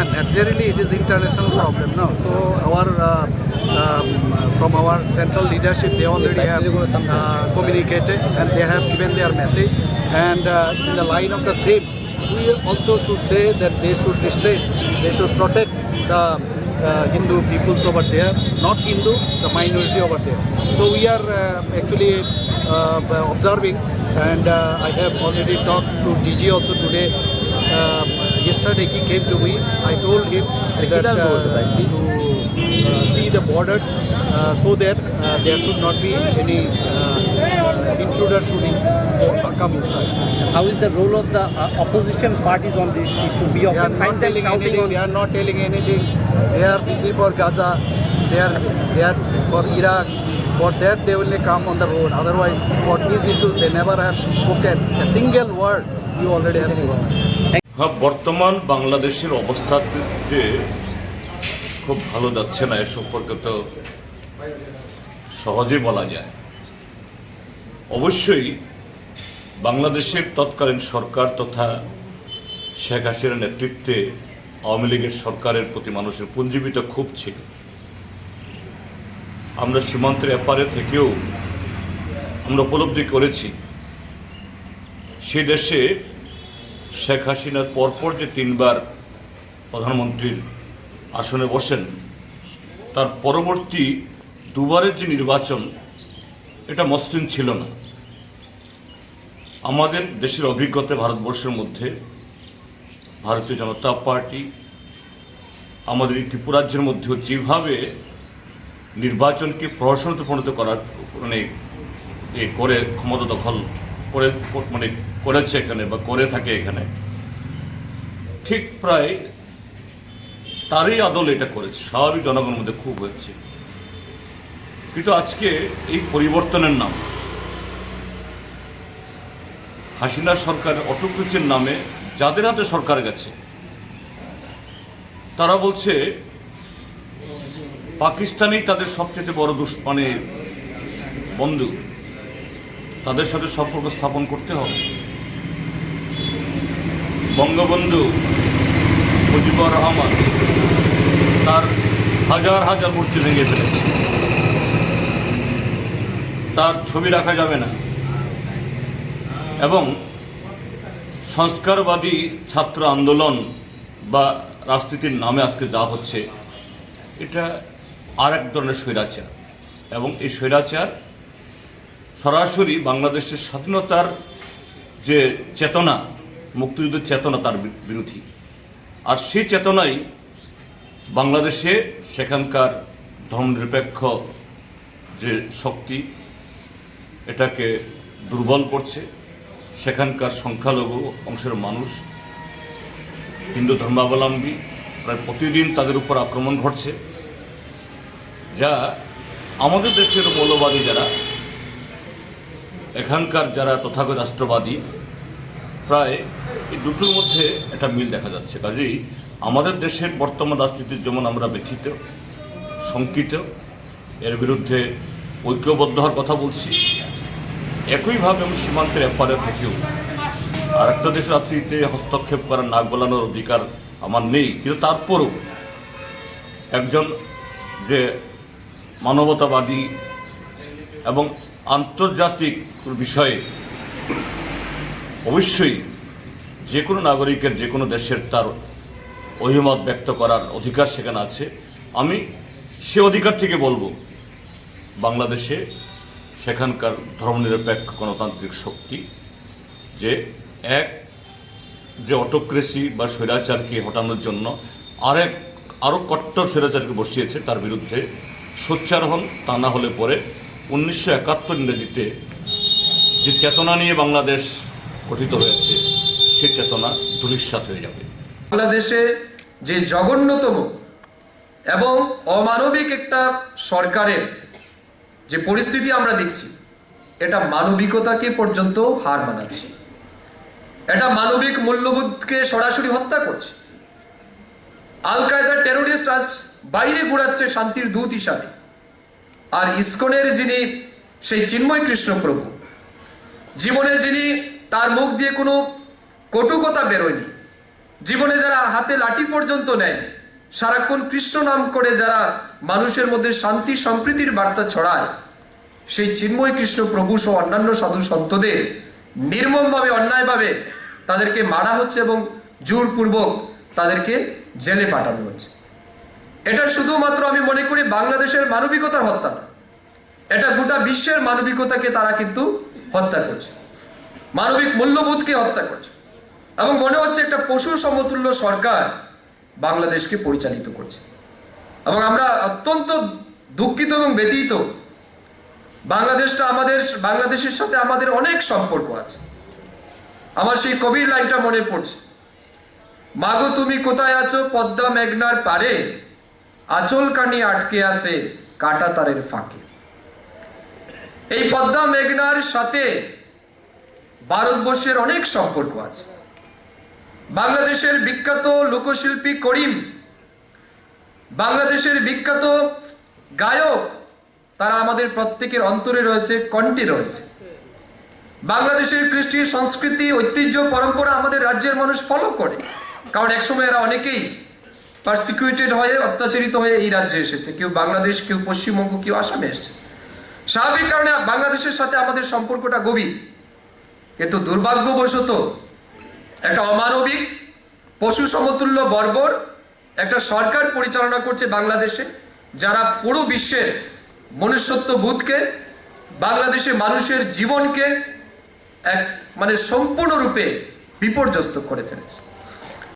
naturally it is international problem now. So our from our central leadership, they already have communicated and they have given their message. And in the line of the same, we also should say that they should restrain, they should protect the Hindu peoples over there, not Hindu, the minority over there. So we are actually observing, and I have already talked to DG also today. Yesterday he came to me. I told him that to see the borders so that there should not be any intruder shootings come inside. How is the role of the opposition parties on this issue? We often find them shouting on. They are not telling anything. They are busy for Gaza. They are for Iraq. For that they only come on the road. Otherwise, for these issues they never have spoken a single word. You already have seen. হ্যাঁ, বর্তমান বাংলাদেশের অবস্থা যে খুব ভালো যাচ্ছে না, এ সম্পর্কে তো সহজেই বলা যায়। অবশ্যই বাংলাদেশের তৎকালীন সরকার তথা শেখ হাসিনার নেতৃত্বে আওয়ামী লীগের সরকারের প্রতি মানুষের পুঞ্জীবিত ক্ষোভ ছিল। আমরা সীমান্তের এপারে থেকেও আমরা উপলব্ধি করেছি সে দেশে শেখ হাসিনার পরপর যে তিনবার প্রধানমন্ত্রীর আসনে বসেন, তার পরবর্তী দুবারের যে নির্বাচন, এটা মসৃণ ছিল না। আমাদের দেশের অভিজ্ঞতা ভারতবর্ষের মধ্যে ভারতীয় জনতা পার্টি আমাদের এই ত্রিপুরাজ্যের মধ্যেও যেভাবে নির্বাচনকে প্রহসনতে পরিণত করার করে ক্ষমতা দখল করে করেছে এখানে বা করে থাকে এখানে, ঠিক প্রায় তারই আদলে এটা করেছে। স্বাভাবিক জনগণের মধ্যে খুব হয়েছে। কিন্তু আজকে এই পরিবর্তনের নাম হাসিনা সরকারের অটোক্রেসির নামে যাদের হাতে সরকার গেছে, তারা বলছে পাকিস্তানেই তাদের সবচেয়ে বড় বন্ধু, তাদের সাথে সম্পর্ক স্থাপন করতে হবে। বঙ্গবন্ধু মুজিবুর রহমান তার হাজার হাজার মূর্তি ভেঙে ফেলেছে, তার ছবি রাখা যাবে না। এবং সংস্কারবাদী ছাত্র আন্দোলন বা রাজনীতির নামে আজকে যা হচ্ছে, এটা আর এক ধরনের স্বৈরাচার। এবং এই স্বৈরাচার সরাসরি বাংলাদেশের স্বাধীনতার যে চেতনা, মুক্তিযুদ্ধের চেতনা, তার বিরোধী। আর সেই চেতনাই বাংলাদেশে সেখানকার ধর্মনিরপেক্ষ যে শক্তি, এটাকে দুর্বল করছে। সেখানকার সংখ্যালঘু অংশের মানুষ, হিন্দু ধর্মাবলম্বী, প্রায় প্রতিদিন তাদের উপর আক্রমণ ঘটছে, যা আমাদের দেশের মৌলবাদী যারা, এখানকার যারা তথাগত রাষ্ট্রবাদী, প্রায় এই দুটোর মধ্যে একটা মিল দেখা যাচ্ছে। কাজেই আমাদের দেশের বর্তমান রাজনীতির যেমন আমরা ব্যথিত, শঙ্কিত, এর বিরুদ্ধে ঐক্যবদ্ধ হওয়ার কথা বলছি, একইভাবে আমি সীমান্তের এপারে থেকেও আর একটা দেশের রাজনীতিতে হস্তক্ষেপ করার, নাক গলানোর অধিকার আমার নেই। কিন্তু তারপরও একজন যে মানবতাবাদী এবং আন্তর্জাতিক বিষয়ে অবশ্যই যে কোনো নাগরিকের, যে কোনো দেশের তার অভিমত ব্যক্ত করার অধিকার সেখানে আছে। আমি সে অধিকার থেকে বলবো, বাংলাদেশে সেখানকার ধর্মনিরপেক্ষ গণতান্ত্রিক শক্তি যে অটোক্রেসি বা স্বৈরাচারকে হটানোর জন্য আরও কট্টর স্বৈরাচারকে বসিয়েছে, তার বিরুদ্ধে সোচ্চার হন। তা না হলে পরে 1971 ইংরেজিতে যে চেতনা নিয়ে বাংলাদেশ গঠিত হয়েছে, সে চেতনা ধূলিসাৎ হয়ে যাবে। বাংলাদেশে যে জঘন্যতম এবং অমানবিক একটা সরকারের যে পরিস্থিতি আমরা দেখছি, এটা মানবিকতাকে পর্যন্ত হার মানাচ্ছে। এটা মানবিক মূল্যবোধকে সরাসরি হত্যা করছে। আল কায়দার টেরোরিস্ট আজ বাইরে ঘোরাচ্ছে শান্তির দূত হিসাবে, আর ইসকনের যিনি সেই চিন্ময় কৃষ্ণ প্রভু, জীবনে যিনি তার মুখ দিয়ে কোনো কটু কথা বেরোয়নি, জীবনে যারা হাতে লাঠি পর্যন্ত নেয়, সারাক্ষণ কৃষ্ণ নাম করে যারা মানুষের মধ্যে শান্তি সম্প্রীতির বার্তা ছড়ায়, সেই চিন্ময় কৃষ্ণ প্রভু সহ অন্যান্য সাধু সন্তদের নির্মমভাবে অন্যায়ভাবে তাদেরকে মারা হচ্ছে এবং জোরপূর্বক তাদেরকে জেলে পাঠানো হচ্ছে। এটা শুধুমাত্র আমি মনে করি বাংলাদেশের মানবিকতার হত্যা না, এটা গোটা বিশ্বের মানবিকতাকে তারা কিন্তু হত্যা করছে, মানবিক মূল্যবোধকে হত্যা করছে, এবং মনে হচ্ছে একটা পশু সমতুল্য সরকার বাংলাদেশকে পরিচালিত করছে। এবং আমরা অত্যন্ত দুঃখিত এবং ব্যথিত। বাংলাদেশের সাথে আমাদের অনেক সম্পর্ক আছে। আমার সেই কবির লাইনটা মনে পড়ছে, মাগো তুমি কোথায় আছো পদ্মা মেঘনার পারে, আঁচল কানি আটকে আছে কাটা তারের ফাঁকে। এই পদ্মা মেঘনার সাথে ভারতবর্ষের অনেক সম্পর্ক আছে। বাংলাদেশের বিখ্যাত লোকশিল্পী করিম, বাংলাদেশের বিখ্যাত গায়ক, তারা আমাদের প্রত্যেকের অন্তরে রয়েছে, কণ্ঠে রয়েছে। বাংলাদেশের কৃষ্টি সংস্কৃতি ঐতিহ্য পরম্পরা আমাদের রাজ্যের মানুষ ফলো করে, কারণ একসময় এরা অনেকেই পারসিকিউটেড হয়ে অত্যাচারিত হয়ে এই রাজ্যে এসেছে, কেউ বাংলাদেশ, কেউ পশ্চিমবঙ্গ, কেউ আসামে এসেছে। স্বাভাবিক কারণে বাংলাদেশের সাথে আমাদের সম্পর্কটা গভীর। কিন্তু দুর্ভাগ্যবশত একটা অমানবিক পশু সমতুল্য বর্বর একটা সরকার পরিচালনা করছে বাংলাদেশে, যারা পুরো বিশ্বের মনুষ্যত্ব বোধকে, বাংলাদেশের মানুষের জীবনকে সম্পূর্ণরূপে বিপর্যস্ত করে ফেলেছে।